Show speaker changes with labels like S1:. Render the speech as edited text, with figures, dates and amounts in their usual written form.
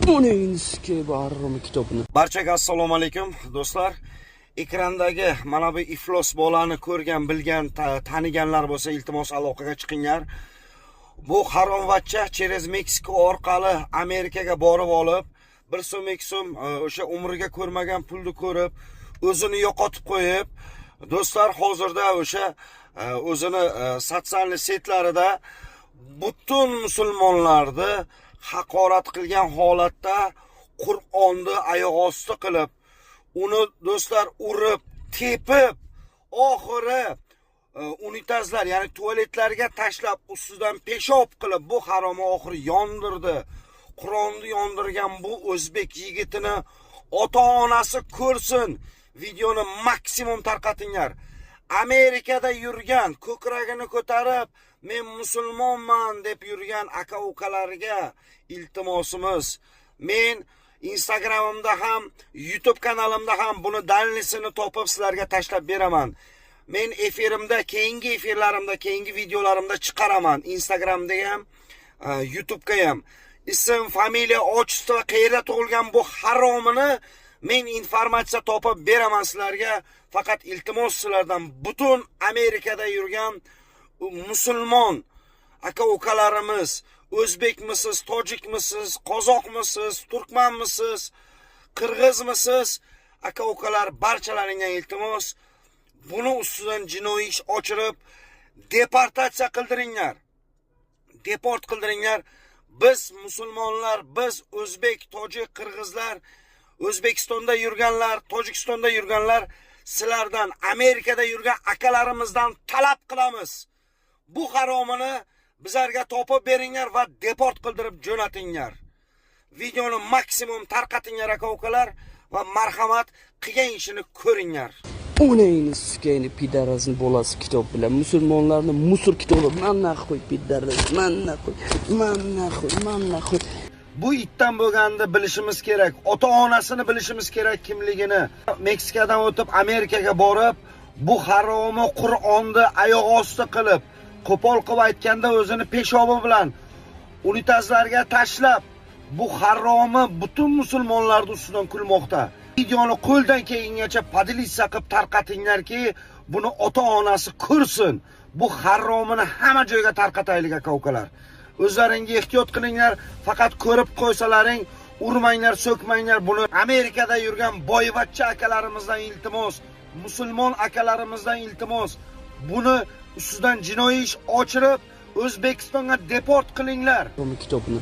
S1: Uninski barmi kitobini.
S2: Barchaga assalomu alaykum do'stlar. Ekrandagi mana bu iflos bolani ko'rgan, bilgan, taniganlar bo'lsa, iltimos aloqaga chiqinglar. Bu haromvachcha через Meksika orqali Amerikaga borib olib, 1 so'm 2 so'm o'sha umriga ko'rmagan pulni ko'rib, o'zini yo'qotib qo'yib, do'stlar hozirda o'sha o'zini sotsial setlarida butun musulmonlarni haqorat qilgan holatda Qur'onni oyoq osti qilib, uni do'stlar urib, tepib, oxiri unitazlar, ya'ni tualetlarga tashlab, ustidan peshob qilib, bu haromni oxiri yondirdi. Qur'onni yondirgan bu o'zbek yigitini ota-onasi ko'rsin. Videoni maksimum tarqatinglar. Amerikada yurgan, ko'kragini ko'tarib, men musulmonman deb yurgan aka-ukalarga iltimosimiz. Men Instagramimda ham, YouTube kanalimda ham buni dalilini topib sizlarga tashlab beraman. Men efirimda, keyingi efirlarimda, keyingi videolarimda chiqaraman. Instagramda ham, YouTube'ga ham. Ism, familiya, otchество, qayerda tug'ilgan bu haromini men informatsiya topib beraman sizlarga. Faqat iltimos sizlardan butun Amerikada yurgan musulmon aka-ukalarimiz, o'zbekmisiz, tojikmisiz, qozoqmisiz, turkmanmisiz, qirg'izmisiz, aka-ukalar barchalaringdan iltimos, buni ustidan jinoiy ish ochirib, deportatsiya qildiringlar. Deport qildiringlar. Biz musulmonlar, biz o'zbek, tojik, qirg'izlar, O'zbekistonda yurganlar, Tojikistonda yurganlar, sizlardan, Amerikada yurgan akalarimizdan talab qilamiz. Bu haromini bizlarga topib beringlar va deport qildirib jo'natinglar. Videoni maksimum tarqatinglar aka-ukalar va marhamat, qilgan ishini ko'ringlar.
S1: Uninski pidarazning bolasi kitob bilan musulmonlarni musur kitobi manna qo'y pidaraz, manna qo'y.
S2: Bu itdan bo'lganini bilishimiz kerak. Ota-onasini bilishimiz kerak kimligini. Meksikadan o'tib Amerikaga borib, bu haromni Qur'onni oyoq osti qilib, qo'pol qilib aytganda o'zini peshobi bilan unitazlarga tashlab, bu haromni butun musulmonlar ustidan kulmoqda. Videoni qo'ldan kelgancha padilitsiya qilib tarqatinglarki, buni ota-onasi ko'rsin. Bu haromini hamma joyga tarqataylik aka-ukalar. O'zlaringiz ehtiyot qilinglar, faqat ko'rib qo'ysalaring, urmanglar, so'kmanglar. Buni Amerikada yurgan boyvachcha akalarimizdan iltimos, musulmon akalarimizdan iltimos. Buni ustidan jinoiy ish ochirib, O'zbekistonga deport qilinglar.
S1: Kitobini